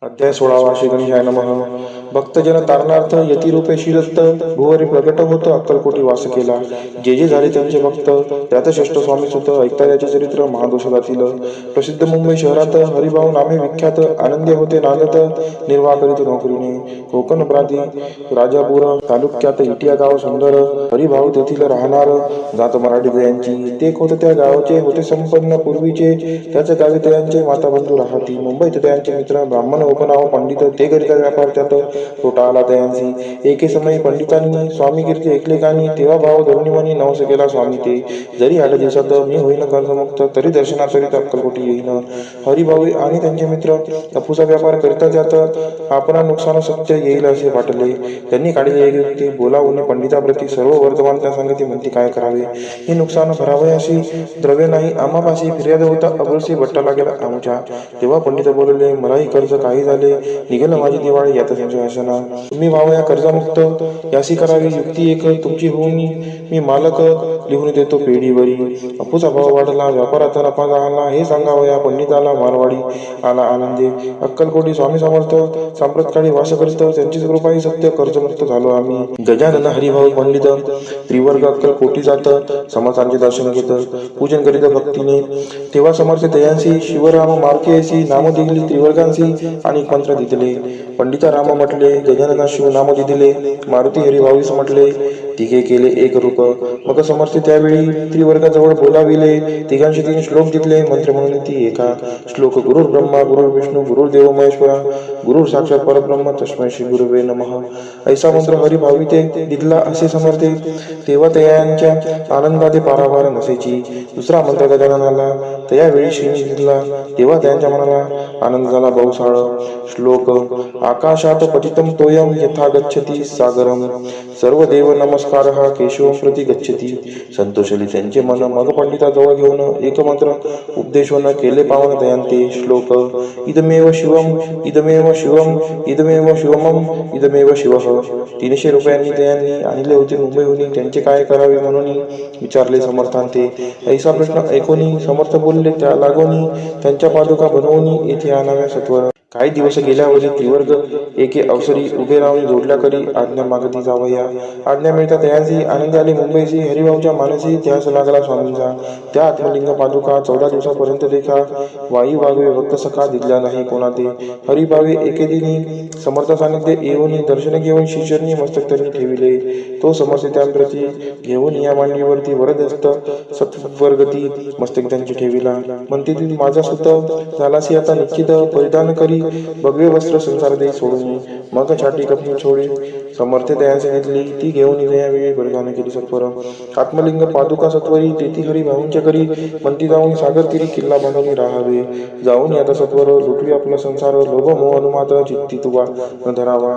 अध्याय 16 श्री गणेशाय नमः. भक्तजन तारणार्थ यतिरूपे श्रीदत्त भुवरी प्रगट होत अक्कलकोटी वास केला. जे जे झाले त्यांचे भक्त त्यात श्रेष्ठ स्वामी सुत ऐकता याचे चरित्र महादोष जातील. प्रसिद्ध मुंबई शहरात हरिभाऊ नामे विख्यात आनंदी होते नांदत निर्वाह करीत नोकरीने. कोकण प्रांती राजापूर तालुक्यात इटिया गाव सुंदर हरिभाऊ तेथील राहणार जात मराठी दयांची. ते होते त्या गावाचे होते संपन्न पूर्वीचे. त्याच गावी त्यांचे माता बंधू राहती. मुंबईत त्यांचे मित्र ब्राह्मण उपनाव पंडित ते करिता व्यापार त्यात तोटा आला दयांची. एके समयी पंडितांनी स्वामी कीर्ती ऐकले कानी तेव्हा भाव धरणीमनी नवस केला स्वामी ते. जरी 8 दिवसात मी होईन कर्जमुक्त तरी दर्शनाकरिता अक्कलकोटी येईन. हरिभाऊ आणि त्यांचे मित्र अफूचा व्यापार करिता त्यात आपणा नुकसान सत्य येईल असे वाटले. त्यांनी काढले एक युक्ती बोलावून पंडिताप्रती सर्व वर्तमान त्या सांगती म्हणती काय करावे. हे नुकसान भरावयाशी द्रव्य नाही आम्हापाशी फिर्याद होता अबुलसी भट्टा लागेल आमच्या. तेव्हा पंडित बोलले मलाही कर्ज काही झाले निघेल माझी दिवाळी यात संशय असना. तुम्ही व्हावया कर्जमुक्त यासी करावी युक्ती एक तुमची होऊन मी मालक लिहून देतो पेढीवरी. अपूचा भाव वाढला व्यापाराचा नफा झाला हे सांगावया पंडिताला मारवाडी आला आनंदे. अक्कलकोटी स्वामी समर्थ सांप्रतकाळी वास करत त्यांचीच कृपाही सत्य कर्जमुक्त झालो आम्ही. गजानन हरिभाऊ पंडित त्रिवर्ग अक्कलकोटी जात समर्थांचे दर्शन घेत पूजन करीत भक्तीने. तेव्हा समर्थ दयांसी शिवराम मार्केसी नाम दिली त्रिवर्गांसी आणि मंत्र दिले. पंडिता राम म्हटले गजानना शिव नाम दिले. मारुती हरिभाऊस म्हटले तिघे केले एक रूप. मग समर्थ त्यावेळी त्रिवर्गाजवळ बोलाविले. तिघांशी 3 श्लोक दिले मंत्र म्हणून ती एका. श्लोक गुरुर् ब्रह्मा गुरुर् विष्णू गुरुर्देव महेश्वरा गुरुर साक्षात परब्रह्म तस्मै श्री गुरुवे नमः. ऐसा मंत्र हरिभावी ते दिला असे समर्थे. तेव्हा त्यांच्या आनंदाते पारावार नसेची. दुसरा मंत्र गजाननाला त्यावेळी श्री दिला. तेव्हा त्यांच्या मनाला आनंद झाला बहुसाळ. श्लोक आकाशात पतितम तोयम यथा गच्छति सागरम सर्व देव नमस्कार हा केशवम प्रति गच्छति. संतोषली त्यांचे मन. मग पंडिताजवळ घेऊन एक मंत्र उपदेशवन केले पावन दयांते. श्लोक इदमेव शिवम इदमेव शिवम इदमेव शिवमम इदमेव शिवः. 300 रुपयांनी दयांनी आणले होते मुंबईहून. त्यांचे काय करावे म्हणून विचारले समर्थांते. ऐसा प्रश्न ऐकून समर्थ बोलले त्या लागोनी त्यांच्या पादुका बनवून येथे आणाव्या सत्वर. काही दिवस गेल्यावरी त्रिवर्ग एके अवसरी उभे राहून जोडल्या करी आज्ञा मागती जावया. आज्ञा मिळता दयांची आनंद आली मुंबईची. हरिभाऊच्या मानसी ध्यास लागला स्वामींचा. त्या आत्मलिंग पादुका 14 दिवसापर्यंत देखा वायू वागवे भक्त सखा दिल्या नाही कोणा ते. हरिभावे एके दिनी समर्थ सानिध्य येऊन दर्शन घेऊन शिष्यनी मस्तक त्यांनी ठेविले. तो समर्थ त्यांप्रती घेऊन या मांडीवरती वरदस्त सत्वर्गती मस्तक त्यांची ठेविला. म्हणते ती माझा सुत झालासी आता निश्चित परिधान करी भगवे वस्त्र संसार दे सोडून. मग छाटी कपनी छोडी समर्थ दयांची घेतली. ती घेऊन वेळी परिधान केली सत्वर. आत्मलिंग पादुका सत्वरी तेथी हरिभाऊंच्या करी म्हणती जाऊन सागर तिरी किल्ला बांधून राहावे. जाऊन आता सत्वर लुटवी आपला संसार लोभ मोह अनुमात्र चित्ती तुवा न धरावा.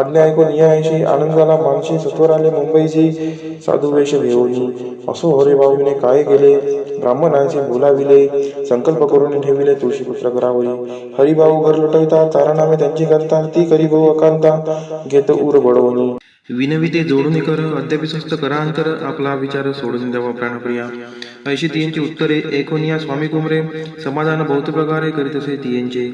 आज्ञा ऐकून या ऐशी आनंदाला मानशी सत्वर आले मुंबईची साधू वेश घेऊन. असो हरिभाऊने काय केले ब्राह्मणांशी बोलाविले. संकल्प करून ठेविले तुळशीपुत्र करावरी. हरिभाऊ घर लुटविता तारानामे त्यांची करता. ती करी भाऊ अकांता घेत उर बडवणी. विनविते जोडून कर अद्याप स्वस्त करा अंतर आपला विचार सोडून द्यावा प्राणप्रिया. ऐशी तियांची उत्तरे ऐकून या स्वामी कुमरे समाधान बहुत प्रकारे करीत असे तियांचे.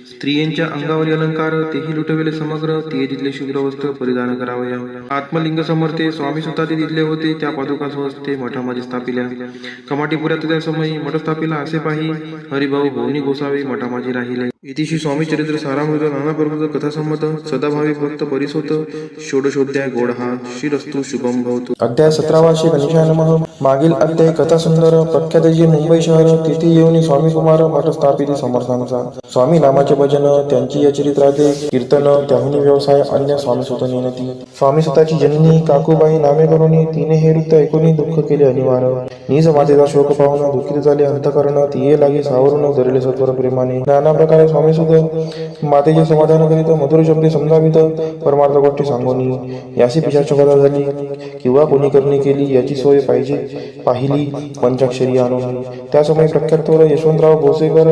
स्त्रियांच्या अंगावरील अलंकार तेही लुटविले समग्र. तिये तिथले शुभ्र वस्त्र परिधान करावया. आत्मलिंग समर्थे स्वामी सुद्धा ते दिले होते. त्या पादुका स्वस्ते मठामध्ये स्थापिल्या. कमाटीपुऱ्यात त्या समयी मठ स्थापिला असे पाही हरिभाऊ भवनी गोसावे मठामाजी राहिले. इतिशी स्वामी चरित्र सारामृत नाना प्रकृत कथासंमत सदाभावी भक्त परिसोत षोडशोध्याय गोडहा श्रीरस्तु शुभम भवतु. अध्याय 17 श्री गणेशाय नमः. मागील अध्याय कथा सुंदर प्रख्यात जे मुंबई शहर तेथे येऊन स्वामी कुमार मठ स्थापित समर्थांचा. स्वामी नामाचे भजन त्यांची या चरित्राचे कीर्तन त्याहुनी व्यवसाय अन्य स्वामी सुत नेनती. स्वामी सुताची जननी काकूबाई नामे करून तिने हे वृत्त ऐकून दुःख केले अनिवार. निज मातेचा शोक पाहून दुःखित झाले अंतकरण. तिये लागे सावरून धरले सत्वर प्रेमाने. नाना प्रकारे स्वामी सुत मातेचे समाधान करीत मधुर शब्दे समजावित परमार्थ गोष्टी सांगून. यासी पिशाच कथा झाली किंवा कोणी करणी केली याची सोय पाहिजे पाहिली पंचाक्षरी आणून. त्या समय प्रख्यात यशवंतराव भोसेकर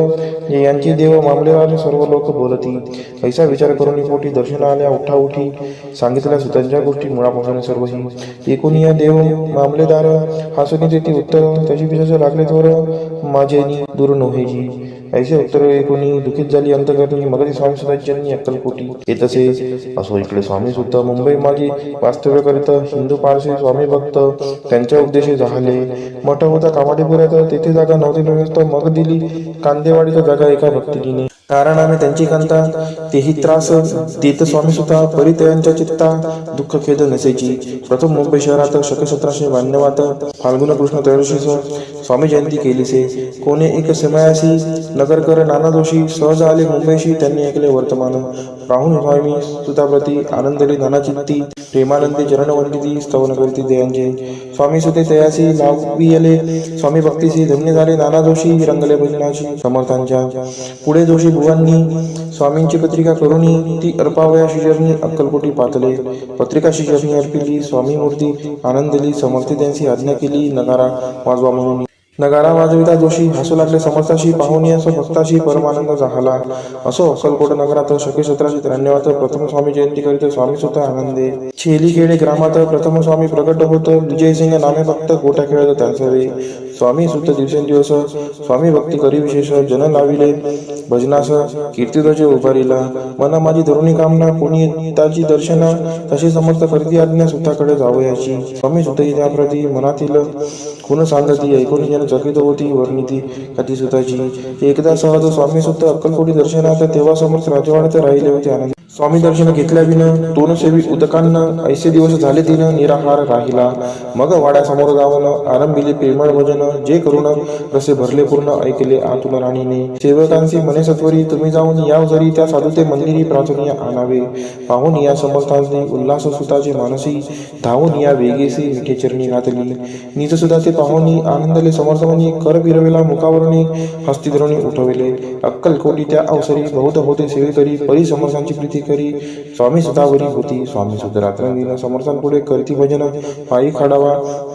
यांची देव मामलेवाले सर्व लोक बोलती. ऐसा विचार करून पोटी दर्शन आल्या उठाउठी सांगितल्या सुतांच्या गोष्टी मुळापासून सर्वही. एकूण या देव मामलेदार हासुनी देती उत्तर. त्याची पिशाच लागले थोर माझेनी दूर नोहेजी. ऐसे उत्तर ऐकून दुःखित झाली अंतकरणी. मग ती स्वामी सुताची अक्कलकोटी येत असे. असो इकडे स्वामी सुद्धा मुंबई माझी वास्तव्य करीत हिंदू पारसी स्वामी भक्त त्यांच्या उपदेशी झाले. मठ होता कामाडीपुरात, तेथे जागा नव्हती व्यवस्था. मग दिली कांदेवाडीत जागा एका भक्तिकीने. कारण आम्ही त्यांची कांता तेही त्रास देत स्वामी सुद्धा परितयांच्या चित्ता दुःख खेद नसेची. प्रथम मुंबई शहरात शक 1792 फाल्गुन कृष्ण त्रयोदशीस स्वामी जयंती केलीसे. कोणे एक समयासी नगरकर नाना जोशी सहज आले मुंबईशी. त्यांनी ऐकले वर्तमान. राहून स्वामी सुताप्रती आनंदली नानाचित्ती प्रेमानंदी चरणवंदिती स्तवन करीती दयांचे. स्वामी सुते तयासी लावियले स्वामी भक्तीसी धन्य झाले नाना जोशी रंगले भजनाशी समर्थांच्या. पुढे जोशी बुवांनी स्वामींची पत्रिका करुणी ती अर्पावया शिजरणी अक्कलकोटी पातले. पत्रिका शिजरणी अर्पिली स्वामी मूर्ती आनंदली समर्थ त्यांची आज्ञा केली नगारा वाजवा म्हणून. नगारा वाजविता जोशी हसू लागले समर्थाशी पाहुणी असो भक्ताशी परमानंद झाला. असो अक्कलकोट नगरात शके 1793 प्रथम स्वामी जयंती करीत स्वामी सुद्धा आनंदे. छेलीखेडे ग्रामात प्रथम स्वामी प्रगट होत. विजयसिंग नामे भक्त गोट्या खेळत त्यांचे. स्वामी सुद्धा दिवसेंदिवस स्वामी भक्ती करी विशेष जन लाविले भजनास कीर्तिध्वज उभारिला. मना माझी धरुणी कामना कोणी ताची दर्शना तशी समर्थ करती आज्ञा सुताकडे जावयाची. स्वामी सुद्धा त्याप्रती मनातील खुन सांगती ऐकून जन चकित होती वर्णिती कधी सुताची. एकदा सहज स्वामी सुद्धा अक्कलकोटी दर्शनात तेव्हा समर्थ राजवाड्यात राहिले होते आनंद. स्वामी दर्शन घेतल्या विन दोन सेवी उदकांना ऐसे दिवस झाले तीन निराहार राहिला. मग वाड्यासमोर जाऊन आरंभिले प्रेमळ भजन जे करून रसे भरले पूर्ण ऐकले आतुन राणीने. सेवकांची मने सत्वरी तुम्ही जाऊन या जरी त्या साधुते मंदिरी प्रार्थनीय आणावे. पाहून या समर्थांनी उल्हास सुताचे मानसी धावून या वेगेसी विठे चरणी घातली. निज सुद्धा ते पाहुणी आनंदले समर्थांनी कर फिरविला मुखावरणी हस्ती धरुणी उठविले. अक्कलकोटी त्या अवसरी बहुत होते सेवेकरी परी समर्थांची प्रीती करी स्वामी सुतावरी होती. स्वामी सुद्धा रात्रंदिन समर्थांपुढे करती भजन पायी खडावा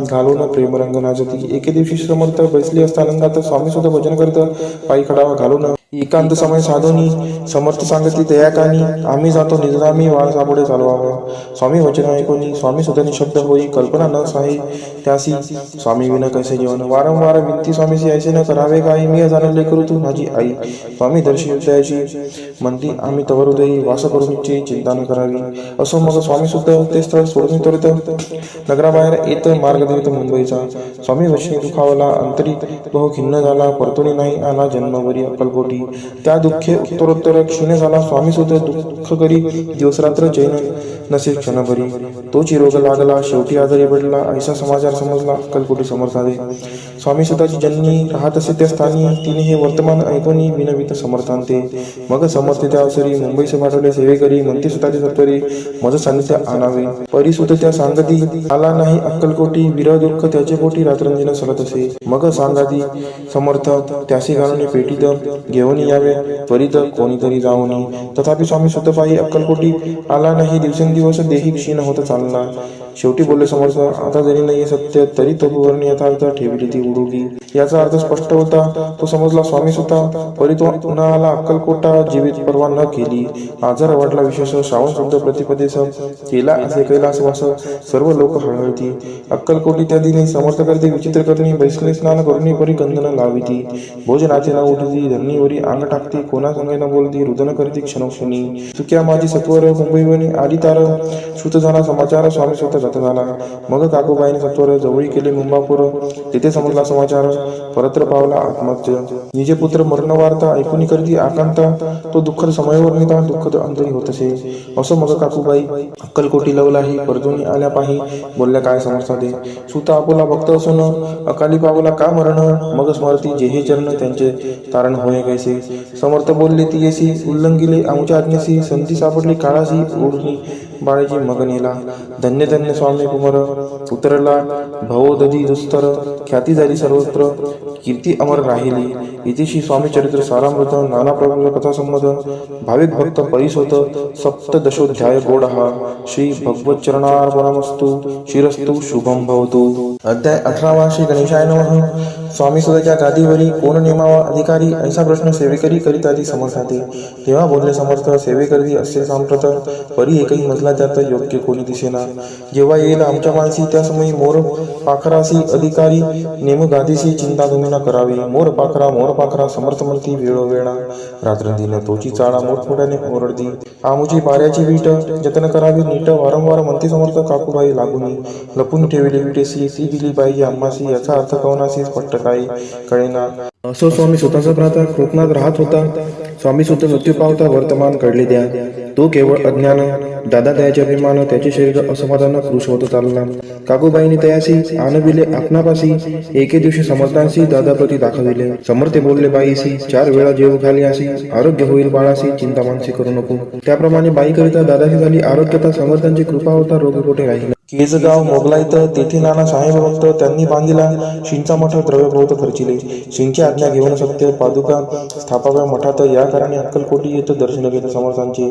घालून प्रेमरंग नाचती. एके दिवशी समर्थ बसले असता आनंदात स्वामी सुद्धा भजन करत पायी खडावा घालून एकांत समय साधूनी समर्थ सांगती दयाकानी आम्ही जातो निजनामी वाळसापुढे चालवावा. स्वामी वचन ऐकून स्वामी सुद्धा निशब्द होई कल्पना न साही त्यासी स्वामी विन कैसे जेवण. वारंवार विनती स्वामीशी ऐसे न करावे काही मी जाणले करू तू माझी आई. स्वामी दर्शी हृदयाची म्हणती आम्ही तवर हृदयी वास करून इच्छे चिंता न करावी. असो मग स्वामी सुद्धा ते स्थळ सोडून त्वरित नगराबाहेर येत मार्ग धरित मुंबईचा. स्वामी वचनी दुखावला अंतरी बहु खिन्न झाला परतुनी नाही आला जन्मभरी अक्कलकोटी. त्या दुःखे उत्तरोत्तर क्षीण झाला. स्वामी सुद्धा दुःख करी दिवसरात्र चैन नसे क्षणभरी. तोची रोग लागला शेवटी आजारी पडला ऐसा समाचार समजला अक्कलकोटी समर्थाने. स्वामी सुताची जननी राहत असे त्या स्थानी तिने हे वर्तमान ऐकून विनवित समर्थांते. मग समर्थ त्या अवसरी मुंबईस पाठवले सेवेकरी म्हणते सुताचे सत्वरी मज सानिध्य आणावे. परिसुत त्या सांगती आला नाही अक्कलकोटी विरह दुःख त्याचे पोटी रात्रंदिन सलत असे. मग सांगाती समर्थ त्यासी घालून पेटीत घेऊन यावे त्वरित कोणीतरी जाऊन. तथापि स्वामी सुद्धा पायी अक्कलकोटी आला नाही दिवसेंदिवस देही क्षीण होत चालला. शेवटी बोलले समर्थ आता जरी नाही सत्य तरी तो वर्णी यथार्थ ठेवली ती उडुगी. याचा अर्थ स्पष्ट होता तो समजला स्वामी सुद्धा परी तो पुन्हा आला अक्कलकोटा जीवित परवा न केली. आजार वाढला विशेष श्रावण शुद्ध प्रतिपदेश केला असे कैलासवास सर्व लोक हळहळती. अक्कलकोटी त्या दिनी समर्थ करते विचित्र करणी बैसले स्नान करुणी परी कंदन लाविती. भोजनाचे न उठती धरणीवरी अंग टाकती कोणा संगे न बोलती रुदन करती क्षणोक्षणी. चुक्या माझी सत्वर मुंबईवनी आली तार श्रुत झाला समाचार स्वामी स्वतः जात झाला. मग काकूबाईने सत्वर जवळी केले मुंबापूर तिथे समजला समाचार परत्र पावला आत्महत्य. निजे पुत्र मरण वार्ता ऐकून करती आकांता तो दुःखद समयवर नेता दुःखद अंतरी होत असे. असं मग काकूबाई अक्कलकोटी लवलाही परतून आल्या पाही बोलल्या काय समजता दे. सुता आपुला भक्त असून अकाली पावला का मरण. मग स्मरती जेहे चरण त्यांचे तारण होय कैसे. समर्थ बोलले ती येसी उल्लंघिले आमच्या आज्ञेसी संधी सापडली काळासी ओढणी बाळेची मग नेला. धन्य धन्य स्वामी कुमार उतरला भवोदधी दुस्तर ख्याती झाली सर्वत्र कीर्ती अमर राहिली. इतिशी स्वामी चरित्र सारामृत नाना प्रबंध कथा संमत भाविक भक्त परिसोत सप्तदशोध्याय गोडहा श्री भगवत चरणार्पणमस्तु शिरस्तु शुभम भवतु. अध्याय 18 श्री गणेशाय नमः. स्वामी सुद्धाच्या गादीवरी कोण नेमावा अधिकारी ऐसा प्रश्न सेवेकरी करीत आधी समर्थाते. तेव्हा बोलले समर्थ सेवेकरी असे सांप्रत परी एकही मजला त्यात योग्य कोणी दिसेना. जेव्हा येईल आमच्या माणसी त्या समयी मोर पाखरासी अधिकारी नेम गादीसी चिंता तुम्ही गणना करावी. मोर पाखरा समर्थ म्हणती वेळोवेळा. रात्रंदिन तोची चाळा मोठमोठ्याने ओरडती. आमुची पाऱ्याची वीट जतन करावी नीट. वारंवार म्हणती समर्थ काकूबाई लागून. लपून ठेवली विटेसी ती दिली पाहिजे आम्हासी. याचा अर्थ कवनासी स्पष्ट काही कळेना. असो स्वामी स्वतःचा भ्राता कोकणात राहत होता. स्वामी सुद्धा मृत्यू पावता वर्तमान कळले द्या. तो केवळ अज्ञान. दादा त्याचे अभिमान त्याचे शरीर असमाधान कृश होत चालला. काकूबाईने तयासी आणविले आपणापासी. एके दिवशी समर्थांशी दादाप्रती दाखविले. समर्थे बोलले बाईसी 4 वेळा जेव घाली असी. आरोग्य होईल बाळासी चिंता मानसी करू नको. त्याप्रमाणे बाईकरिता दादाशी झाली आरोग्यता. समर्थांची कृपा होता रोगपोटे राहिला. केजगाव मोगलाईत तेथे नाना साहेब भक्त त्यांनी बांधिला शिंचा मठ द्रव्य बहुत खर्चिले. शिंची आज्ञा घेऊन सत्य पादुका स्थापाव्या मठात. या कारणे अक्कलकोटी येत दर्शन घेत समर्थांचे.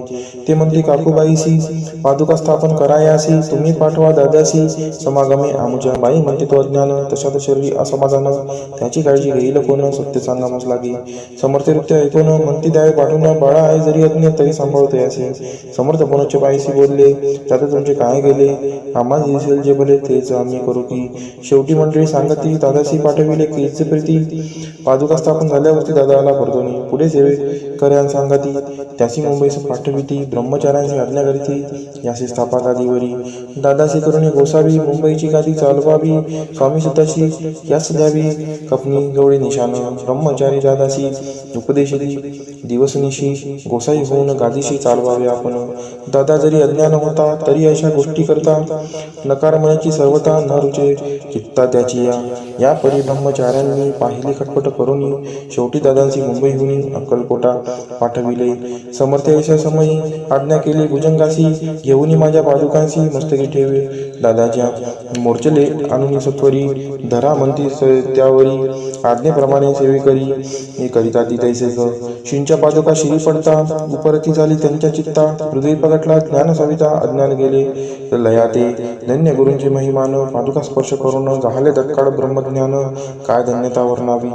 ते म्हणते काकूबाईसी पादुका स्थापन करायासी. तुम्ही पाठवा दादासी समागमे आमुच्या. बाई म्हणते तो अज्ञान तशात शरीर असमाधान. त्याची काळजी घेईल कोण सत्य सांगामच लागे. समर्थरित्य ऐकून म्हणती द्यावे पाठवून. बाळा आहे जरी अज्ञ तरी सांभाळते असे. समर्थ पुनच्च बाईशी बोलले त्यात तुमचे काय गेले. आम्हाला दिसेल जे भले तेच आम्ही करू की. शेवटी मंडळी सांगती दादाशी पाठविले केच प्रीती. पादुका स्थापन झाल्यावरती दादाला परतोनी. पुढे सेवे कर्यान सांगती त्याची मुंबईस पाठविती. ब्रह्मचार्यांची आज्ञा करीती याची स्थापका दिवरी. दादाशी करुणी गोसावी मुंबईची गादी चालवावी. स्वामी सुताशी यास द्यावी कपनी गवळी निशान. ब्रह्मचारी दादाशी उपदेशिती दिवसनिशी. गोसाई होऊन गादीशी चालवावे आपण. दादा जरी अज्ञान होता तरी अशा गोष्टी करता. नकार मनाची सर्वता न रुचे चित्ता त्याची या परी ब्रह्मचार्यांनी पाहिली खटपट करून. शेवटी दादांची मुंबईहून अक्कलकोटा पाठविले. समर्थ अशा समयी आज्ञा केली भुजंगासी. घेऊन माझ्या पादुकांशी मस्तकी ठेवे. दादाच्या मोर्चले आणून सत्वरी. धरा म्हणती त्यावरी. आज्ञेप्रमाणे सेवे करिता ती तैसे ग. शिंच्या पादुका शिरी पडता. उपरती झाली त्यांच्या चित्ता. हृदय पगटला ज्ञान सविता. अज्ञान गेले लयाते. धन्य गुरूंचे महिमान. पादुका स्पर्श करून झाले तत्काळ ब्रह्मज्ञान. काय धन्यता वर्णावी.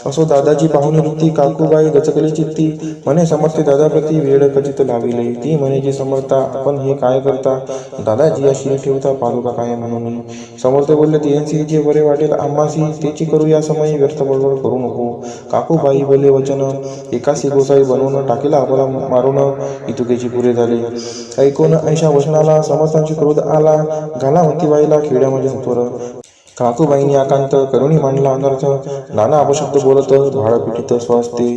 असो दादाची पाहुणी वृत्ती. काकूबाई गचकली चित्ती. म्हणे समर्थ दादाप्रती वेळ कचित लाविले. ती म्हणे जे समर्था आपण हे काय करता. दादाजी या शिरी ठेवता पादुका काय म्हणून. समर्थ बोलले तियांसी जे बरे वाटेल आम्हासी. तेची करू या समयी व्यर्थ बडबड करू नको. काकूबाई बोले वचन एकासी गोसाई बनवून टाकीला आपला मारून. इतुकेची पुरे झाले. ऐकून ऐशा वचनाला समर्थांची क्रोध आला. घाला म्हणती बाईला खेड्या म्हणजे सत्वर. काकूबाईंनी आकांत करुणी मांडला अनर्थ. नाना अपशब्द बोलत भाळ पिटीत स्वस्ते.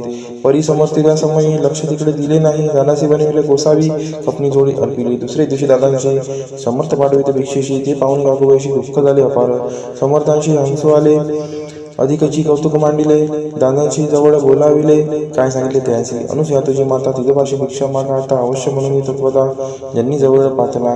परी समजते त्या समयी लक्ष तिकडे दिले नाही. दादाशी बनविले गोसावी कपनी जोडी अर्पिली. दुसरे दिवशी दादांशी समर्थ पाठविते भिक्षेशी. ते पाहून काकूबाईशी दुःख झाले अपार. समर्थांशी हंसू आले. अधिकची कौतुक मांडिले. दादांशी जवळ बोलाविले. काय सांगितले त्याची. अनुसया तुझी माता तिजपाशी भिक्षा मागाता अवश्य म्हणून तत्वता. ज्यांनी जवळ पाचला.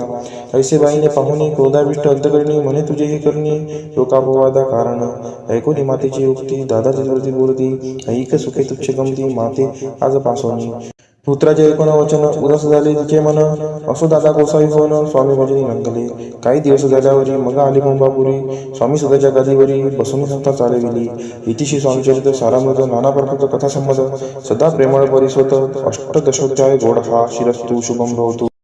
ऐसे बाईने पाहुणी क्रोधाविष्ट अंतकरणी. म्हणे तुझे हे करणी लोकापवादा कारण. ऐकून मातेची उक्ती दादाची प्रती बोलती. ऐक सुखे तुच्छ गमती माते आज पासोनी. पुत्राचे ऐकून वचन उदास झाले तिचे मन. असो दादा गोसावी होऊन स्वामी भजनी रंगले. काही दिवस झाल्यावरी मग आली मुंबापुरी. स्वामी सुद्धाच्या गादीवरी बसून संस्था चालविली. इतिशी स्वामीचरित्र सारामृत नाना प्रकारचा कथा संमत. सदा प्रेमळ परिस्वत. अष्टदशोध्याय गोड हा शिरस्तु शुभम भवतु.